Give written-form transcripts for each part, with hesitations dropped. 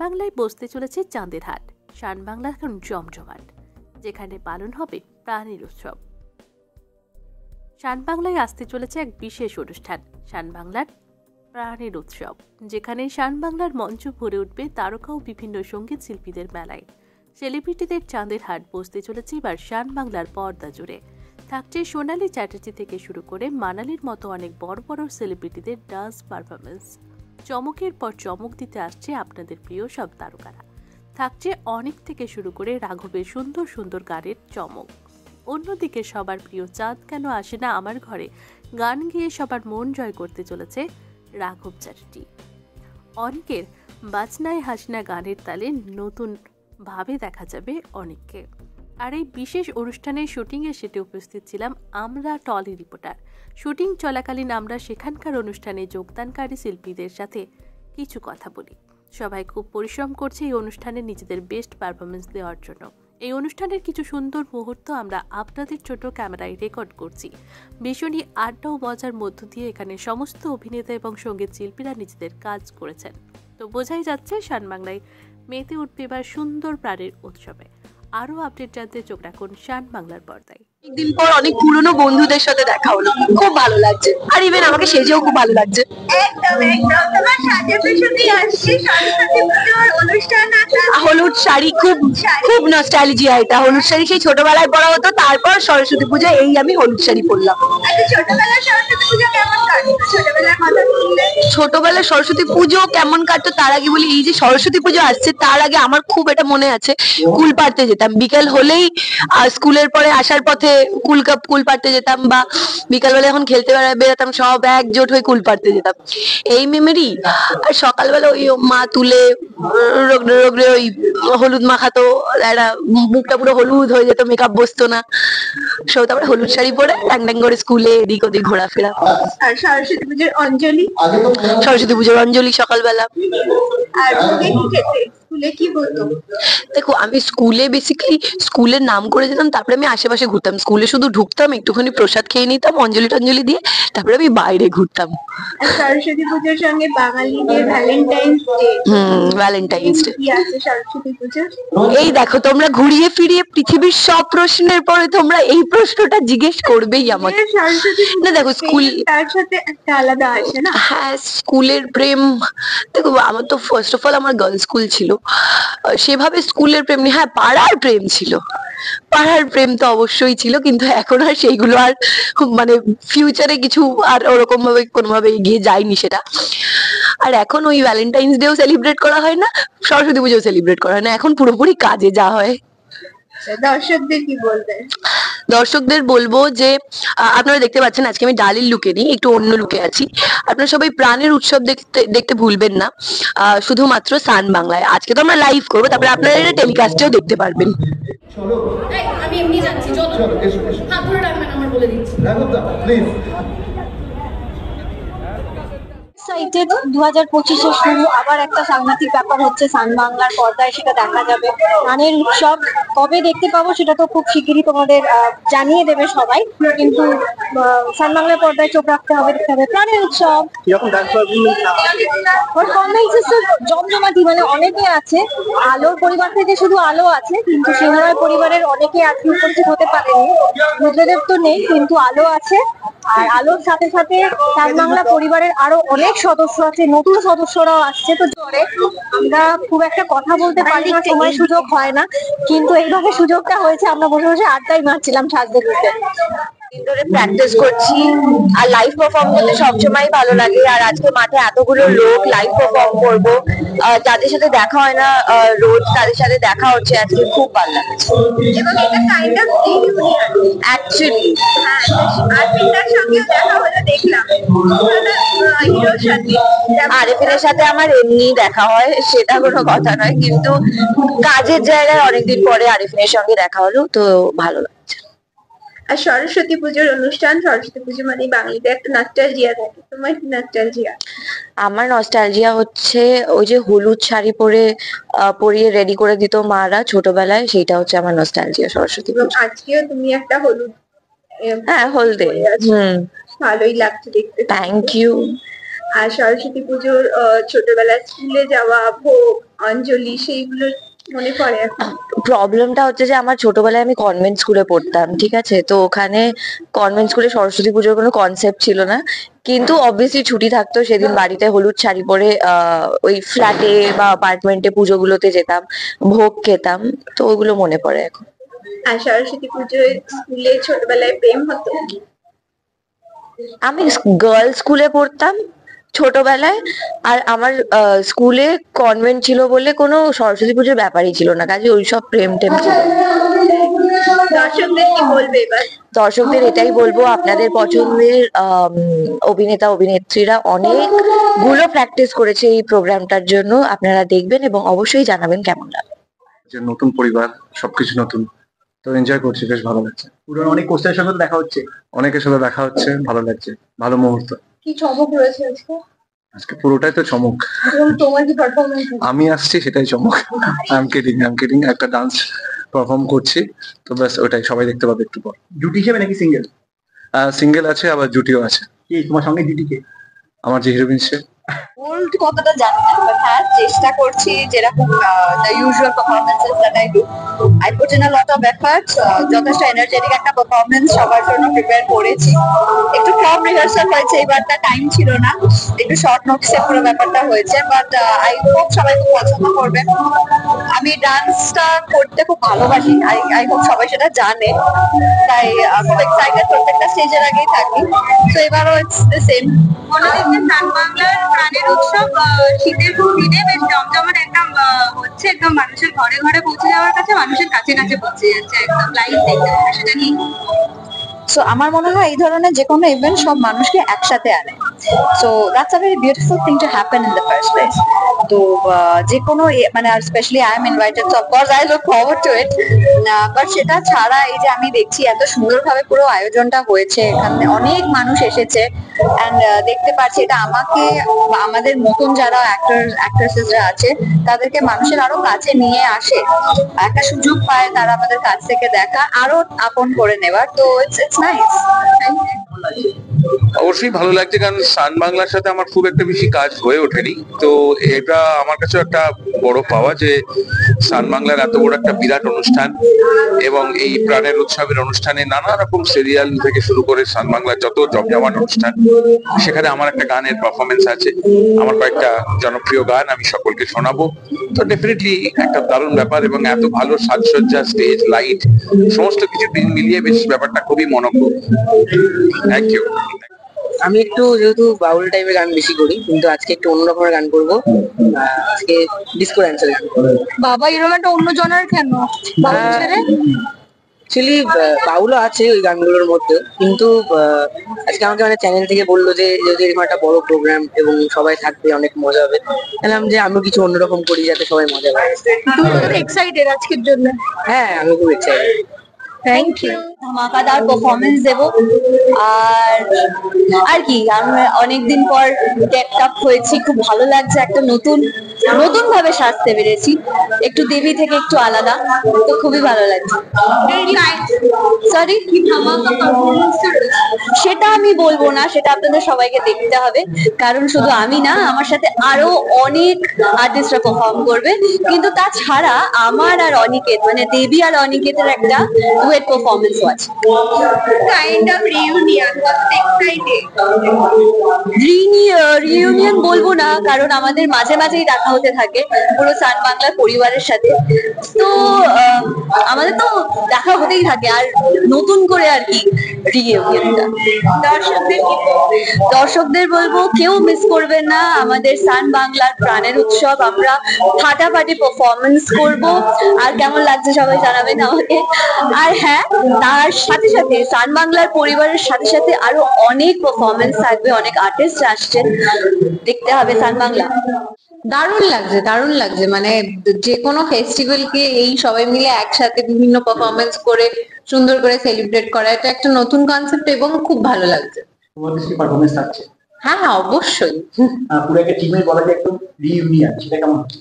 বাংলায় বসতে চলেছে চাঁদের হাট। শান বাংলা এখন জমজমাট, যেখানে পালন হবে প্রাণীর উৎসব। শান বাংলায় আসতে চলেছে এক বিশেষ অনুষ্ঠান, শান বাংলার প্রাণীর উৎসব, যেখানে শান বাংলার মঞ্চ ভরে উঠবে তারকা ও বিভিন্ন সঙ্গীত শিল্পীদের মেলায়। সেলিব্রিটিদের চাঁদের হাট বসতে চলেছে এবার শান বাংলার পর্দা জুড়ে। থাকছে সোনালী চ্যাটার্জি থেকে শুরু করে মানালির মতো অনেক বড় বড় সেলিব্রিটিদের ডান্স পারফরমেন্স। চমকের পর চমক দিতে আসছে আপনাদের প্রিয় সব তারকারা। থাকছে অনেক থেকে শুরু করে রাঘবের সুন্দর সুন্দর গানের চমক। অন্যদিকে সবার প্রিয় চাঁদ কেন আসে না আমার ঘরে গান গেয়ে সবার মন জয় করতে চলেছে রাঘব চ্যাটার্জি। অনেকের বাজনায় হাসনা গানের তালে নতুন ভাবে দেখা যাবে অনেককে। আর এই বিশেষ অনুষ্ঠানের শুটিংয়ে সেটে উপস্থিত ছিলাম আমরা টলি রিপোর্টার। শুটিং চলাকালীন আমরা সেখানকার অনুষ্ঠানে যোগদানকারী শিল্পীদের সাথে কিছু কথা বলি। সবাই খুব পরিশ্রম করছে এই অনুষ্ঠানে নিজেদের বেস্ট পারফরমেন্স দেওয়ার জন্য। এই অনুষ্ঠানের কিছু সুন্দর মুহূর্ত আমরা আপনাদের ছোট ক্যামেরায় রেকর্ড করছি। ভীষণই আড্ডা ও মজার মধ্য দিয়ে এখানে সমস্ত অভিনেতা এবং সঙ্গীত শিল্পীরা নিজেদের কাজ করেছেন। তো বোঝাই যাচ্ছে শান বাংলায় মেতে উঠবে এবার সুন্দর প্রাণীর উৎসবে। আরো আপডেট জানতে চোখ রাখুন শান বাংলার পর্দায়। একদিন পর অনেক পুরনো বন্ধুদের সাথে দেখা হলো, খুব ভালো লাগছে। আর ইভেন আমাকে সেজেও খুব ভালো লাগছে। একদম একদম তোমার সাজে পেছনে আসছে সরস্বতী পুজোর অনুষ্ঠান। হলুদ শাড়ি, খুব খুব নস্টালজিয়া এটা। হলুদ শাড়ি সেই ছোটবেলায় পরা হতো, তারপর সরস্বতী পুজো এই আমি হলুদ শাড়ি পরলাম। আচ্ছা, ছোটবেলার সরস্বতী পুজো কেমন কাটতো? ছোটবেলার কথা বললে ছোটবেলার সরস্বতী পুজো কেমন কাটতো তার আগে বলি, এই যে সরস্বতী পুজো আসছে তার আগে আমার খুব এটা মনে আছে, কুল পাড়তে যেতাম বিকেল হলেই। স্কুলের পরে আসার পথে কুল পাড়তে যেতাম, বা বিকালবেলা যখন খেলতে বেরোতাম সব একজোট হয়ে কুল পাড়তে যেতাম, এই মেমোরি। আর সকালবেলা ওই মা তুলে রোগড়ে রোগড়ে ওই হলুদ মাখাতো, একটা মুখটা পুরো হলুদ হয়ে যেত, মেকআপ বসতো না। তারপরে হলুদ শাড়ি পরে ট্যাং ট্যাং করে স্কুলে এদিক ওদিক ঘোরাফেরা। আর সরস্বতী পুজোর অঞ্জলি, সরস্বতী পুজোর অঞ্জলি সকালবেলা। আর ভোগে কি খেতে? স্কুলে কি বলতো? দেখো, আমি স্কুলে বেসিক্যালি স্কুলের নাম করে যেতাম, তারপরে আমি আশেপাশে ঘুরতাম। স্কুলে শুধু ঢুকতাম, একটুখানি প্রসাদ খেয়ে নিতাম অঞ্জলি টঞ্জলি দিয়ে, তারপরে আমি বাইরে ঘুরতাম। সরস্বতী পুজোর সঙ্গে বাঙালিদের ভ্যালেন্টাইন্স ডে। ভ্যালেন্টাইন্স ডে কি আছে সরস্বতী পুজো? এই দেখো, তোমরা ঘুরিয়ে ফিরিয়ে পৃথিবীর সব প্রশ্নের পরে তোমরা এই প্রশ্নটা জিজ্ঞেস করবেই আমাকে। না দেখো, স্কুল তার সাথে একটা আলাদা আছে না? হ্যাঁ, স্কুলের প্রেম। দেখো, আমার তো ফার্স্ট অফ অল আমার গার্লস স্কুল ছিল, সেভাবে স্কুলের প্রেম নেই। হ্যাঁ, পাড়ার প্রেম ছিল, পাড়ার প্রেম তো অবশ্যই ছিল, কিন্তু এখন আর সেইগুলো আর মানে ফিউচারে কিছু আর ওরকম ভাবে কোনোভাবে এগিয়ে যায়নি সেটা। আর এখন ওই ভ্যালেন্টাইন্স ডেও সেলিব্রেট করা হয় না, সরস্বতী পুজো সেলিব্রেট করা হয় না, এখন পুরোপুরি কাজে যা হয়। দর্শকদের কি বলবে? দর্শকদের বলবো যে আপনারা দেখতে পাচ্ছেন আজকে আমি ডালির লুকে নেই, একটু অন্য লুকে আছি। আপনারা সবাই প্রাণের উৎসব দেখতে ভুলবেন না, শুধুমাত্র সান বাংলায়। আজকে তো আমরা লাইভ করবো, তারপরে আপনারা এটা টেলিকাস্টেও দেখতে পারবেন। আমি এমনি যাচ্ছি, যত হাত ধরে রাখবেন আমার বলে দিচ্ছি। এক্সাইটেড, 2025-এ শুরু আবার একটা সাংঘাতিক ব্যাপার হচ্ছে সান বাংলার পর্দায়, সেটা দেখা যাবে। গানের উৎসব কবে দেখতে পাবো সেটা তো খুব শিগগিরই তোমাদের জানিয়ে দেবে সবাই, কিন্তু সান বাংলার পর্দায় চোখ রাখতে হবে, দেখতে হবে প্রাণের উৎসব। পারফরমেন্সেস জমজমাটি, মানে অনেকে আছে। আলোর পরিবার থেকে শুধু আলো আছে, কিন্তু সিংহরায় পরিবারের অনেকে আজকে উপস্থিত হতে পারেনি। রুদ্রদেব তো নেই, কিন্তু আলো আছে। আর আলোর সাথে সাথে সান বাংলা পরিবারের আরো অনেক সদস্য আছে, নতুন সদস্যরাও আসছে। তো জোরে আমরা খুব একটা কথা বলতে পারি না, সময় সুযোগ হয় না, কিন্তু এইভাবে সুযোগটা হয়েছে। আমরা বসে বসে আড্ডাই মারছিলাম সাজতে ঘুরতে। ধরে প্র্যাকটিস করছি, আর লাইভ পারফর্ম করতে সবসময় ভালো লাগে। আর আজকে মাঠে এতগুলো লোক, লাইভ পারফর্ম করবো, যাদের সাথে দেখা হয় না রোজ, তাদের সাথে দেখা হচ্ছে, আজকে খুব ভালো লাগছে। এবং এটা কাইন্ড অফ রিইউনিয়ন অ্যাকচুয়ালি। আর পিতার সঙ্গে দেখা হলো, দেখলাম হিরোর সাথে। আরিফিনের সাথে আমার এমনি দেখা হয়, সেটা কোনো কথা নয়, কিন্তু কাজের জায়গায় অনেকদিন পরে আরিফিনের সঙ্গে দেখা হলো, তো ভালো লাগছে। আর সরস্বতী পুজোর অনুষ্ঠান, সরস্বতী পুজো মানে বাঙালিদের একটা নস্টালজিয়া থাকে। তোমার কি নস্টালজিয়া? আমার নস্টালজিয়া হচ্ছে ওই যে হলুদ শাড়ি পরিয়ে রেডি করে দিত মারা ছোটবেলায়, সেটা হচ্ছে আমার নস্টালজিয়া সরস্বতী পুজো। আজকেও তুমি একটা হলুদ, হ্যাঁ, হলদে। ভালোই লাগছে দেখতে। Thank you. আর সরস্বতী পুজোর ছোটবেলায় স্কুলে যাওয়া, ভোগ, অঞ্জলি সেইগুলো মনে পড়ে এখন? প্রবলেমটা হচ্ছে যে আমার ছোটবেলায় আমি কনভেন্ট স্কুলে পড়তাম, ঠিক আছে? তো ওখানে কনভেন্ট স্কুলে সরস্বতী পুজোর কোনো কনসেপ্ট ছিল না, কিন্তু অবভিয়াসলি ছুটি থাকতো সেদিন বাড়িতে হলুদ শাড়ি পরে ওই ফ্ল্যাটে বা অ্যাপার্টমেন্টে পুজোগুলোতে যেতাম, ভোগ খেতাম। তো ওগুলো মনে পড়ে এখন। আর সরস্বতী পুজোয় স্কুলে ছোটবেলায় প্রেম হতো? আমি গার্লস স্কুলে পড়তাম ছোটবেলায়, আর আমার স্কুলে কনভেন্ট ছিল বলে কোনো সরস্বতী পুজোর ব্যাপারই ছিল না, কাজে ওইসব প্রেম টেম ছিল না। দর্শকদের কি বলবে এবার? দর্শকদের এটাই বলবো, আপনাদের পছন্দের অভিনেতা অভিনেত্রীরা অনেকগুলো প্র্যাকটিস করেছে এই প্রোগ্রামটার জন্য, আপনারা দেখবেন এবং অবশ্যই জানাবেন কেমন লাগে। যে নতুন পরিবার, সবকিছু নতুন, তো এনজয় করছি, বেশ ভালো লাগছে। পুরো অনেক কোস্টারের সঙ্গে তো দেখা হচ্ছে। অনেকের সাথে দেখা হচ্ছে, ভালো লাগছে, ভালো মুহূর্ত। কি চমক রয়েছে আজকে? আজকে পুরোটাই তো চমক। এবং তোমার কি পারফরমেন্স? আমি আসছি সেটাই চমক। আই এম কিডিং, একটা ডান্স পারফর্ম করছি, তো ব্যাস ওটাই, সবাই দেখতে পাবে একটু পর। জুটি হিসেবে নাকি সিঙ্গেল? সিঙ্গেল আছে, আবার জুটিও আছে। কি তোমার সঙ্গে জুটি কে? আমার যে হিরোইন সে। ওল্ড কতটা জানি না, বাট হ্যাঁ চেষ্টা করছি যেরকম the usual performances that I do. I put in a lot of efforts, যথেষ্ট এনার্জেটিক একটা পারফরমেন্স সবার জন্য প্রিপেয়ার করেছি। একটু কম রিহার্সাল হয়েছে, এবারটা টাইম ছিল না, একটু শর্ট নোটিসে পুরো ব্যাপারটা হয়েছে, বাট আই হোপ সবাই খুব পছন্দ করবে। আমি ডান্সটা করতে খুব ভালোবাসি, আই হোপ সবাই সেটা জানে, তাই খুব এক্সাইটেড প্রত্যেকটা স্টেজের আগেই থাকি। তো এবারও ইটস দ্য সেম। মনে হচ্ছে গান বাংলার প্রাণের উৎসব শীতের দিনে বেশ জমজমাট একদম হচ্ছে, একদম মানুষের ঘরে ঘরে পৌঁছে যাওয়ার কাছে, মানুষের কাছে কাছে পৌঁছে যাচ্ছে, একদম লাইভ দেখতে পাবে, সেটা নিয়ে। সো আমার মনে হয় এই ধরনের যে কোনো ইভেন্ট সব মানুষকে একসাথে আনে। So that's a very beautiful thing to happen in the first place. তো যে কোনো মানে আর specially I am invited, so of course I look forward to it. But সেটা ছাড়া এই যে আমি দেখছি এত সুন্দরভাবে পুরো আয়োজনটা হয়েছে, এখানে অনেক মানুষ এসেছে, অ্যান্ড দেখতে পাচ্ছি এটা আমাকে বা আমাদের নতুন যারা অ্যাক্ট্রেসেসরা আছে তাদেরকে মানুষের আরো কাছে নিয়ে আসে, একটা সুযোগ পায় তারা আমাদের কাছ থেকে দেখা, আরো আপন করে নেবার। তো ইটস নাইস। অবশ্যই ভালো লাগছে, কারণ সান বাংলার সাথে আমার খুব একটা বেশি কাজ হয়ে ওঠেনি, তো এটা আমার কাছে একটা বড় পাওয়া যে সান বাংলার এত বড় একটা বিরাট অনুষ্ঠান, এবং এই প্রাণের উৎসবের অনুষ্ঠানে নানা রকম সিরিয়াল থেকে শুরু করে সান বাংলার যত জমজমাট অনুষ্ঠান, সেখানে আমার একটা গানের পারফরমেন্স আছে, আমার কয়েকটা জনপ্রিয় গান আমি সকলকে শোনাবো। তো ডেফিনেটলি একটা দারুণ ব্যাপার, এবং এত ভালো সাজসজ্জা, স্টেজ, লাইট, সমস্ত কিছু মিলিয়ে বেশ ব্যাপারটা খুবই মনোজ্ঞ। Thank you. আমি একটু যেহেতু বাউল টাইপের গান বেশি করি, কিন্তু আজকে একটু অন্য রকমের গান করবো। আজকে ডিস্কো ড্যান্সের গান। বাবা এরকম একটা অন্য জনার কেন? অ্যাকচুয়ালি বাউলও আছে ওই গানগুলোর মধ্যে, কিন্তু আজকে আমাকে মানে চ্যানেল থেকে বললো যে যেহেতু এরকম একটা বড় প্রোগ্রাম এবং সবাই থাকবে, অনেক মজা হবে, বললাম যে আমিও কিছু অন্যরকম করি যাতে সবাই মজা পায়। তুমি এক্সাইটেড আজকের জন্য? হ্যাঁ, আমি খুব এক্সাইটেড। Thank you. ধামাকাদার পারফরমেন্স দেব, আর কি আমি অনেকদিন পর গেট আপ হয়েছি, খুব ভালো লাগছে, একটা নতুন ভাবে সাজতে পেরেছি, একটু দেবী থেকে একটু আলাদা, তো খুবই ভালো লাগছে। সরি, সেটা আমি বলবো না, সেটা আপনাদের সবাইকে দেখতে হবে, কারণ শুধু আমি না, আমার সাথে আরো অনেক আর্টিস্টরা পারফর্ম করবে, কিন্তু তাছাড়া আমার আর অনিকেত মানে দেবী আর অনিকেতের একটা ডুয়েট পারফরমেন্সও আছে। কাইন্ড অফ রিউনিয়ন, রিউনিয়ন বলবো না, কারণ আমাদের মাঝে মাঝেই দেখা হতে থাকে পুরো সান বাংলার পরিবারের সাথে, তো আমাদের তো দেখা হতেই থাকে, আর নতুন করে আর কি রিইউনিয়নটা। দর্শকদের বলবো কেউ মিস করবেন না আমাদের সান বাংলার প্রাণের উৎসব, আমরা ফাটাফাটি পারফরমেন্স করব, আর কেমন লাগছে সবাই জানাবেন আমাকে। আর হ্যাঁ, তার সাথে সাথে সান বাংলার পরিবারের সাথে সাথে আরো অনেক পারফরমেন্স থাকবে, অনেক আর্টিস্ট আসছেন, দেখতে হবে সান বাংলা। দারুণ লাগছে, মানে যে কোনো ফেস্টিভ্যালকে এই সবাই মিলে একসাথে বিভিন্ন পারফরমেন্স করে সুন্দর করে সেলিব্রেট করা, এটা একটা নতুন কনসেপ্ট এবং খুব ভালো লাগছে। তোমার কি পারফরমেন্স থাকছে? হ্যাঁ, অবশ্যই। পুরো একটা টিমের বলা যায় একদম রিইউনিয়ন, সেটা কেমন হচ্ছে?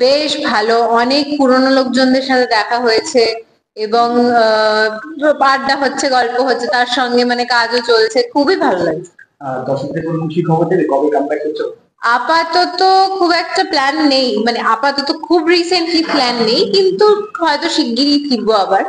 বেশ ভালো, অনেক পুরনো লোকজনদের সাথে দেখা হয়েছে, এবং আড্ডা হচ্ছে, গল্প হচ্ছে, তার সঙ্গে মানে কাজও চলছে, খুবই ভালো লাগছে। দর্শকদের কোনো খুশি খবর দেবে, কবে কামব্যাক করছো? আপাতত খুব একটা প্ল্যান নেই, মানে আপাতত খুব রিসেন্টলি প্ল্যান নেই, কিন্তু হয়তো শিগগিরই ফিরবো আবার।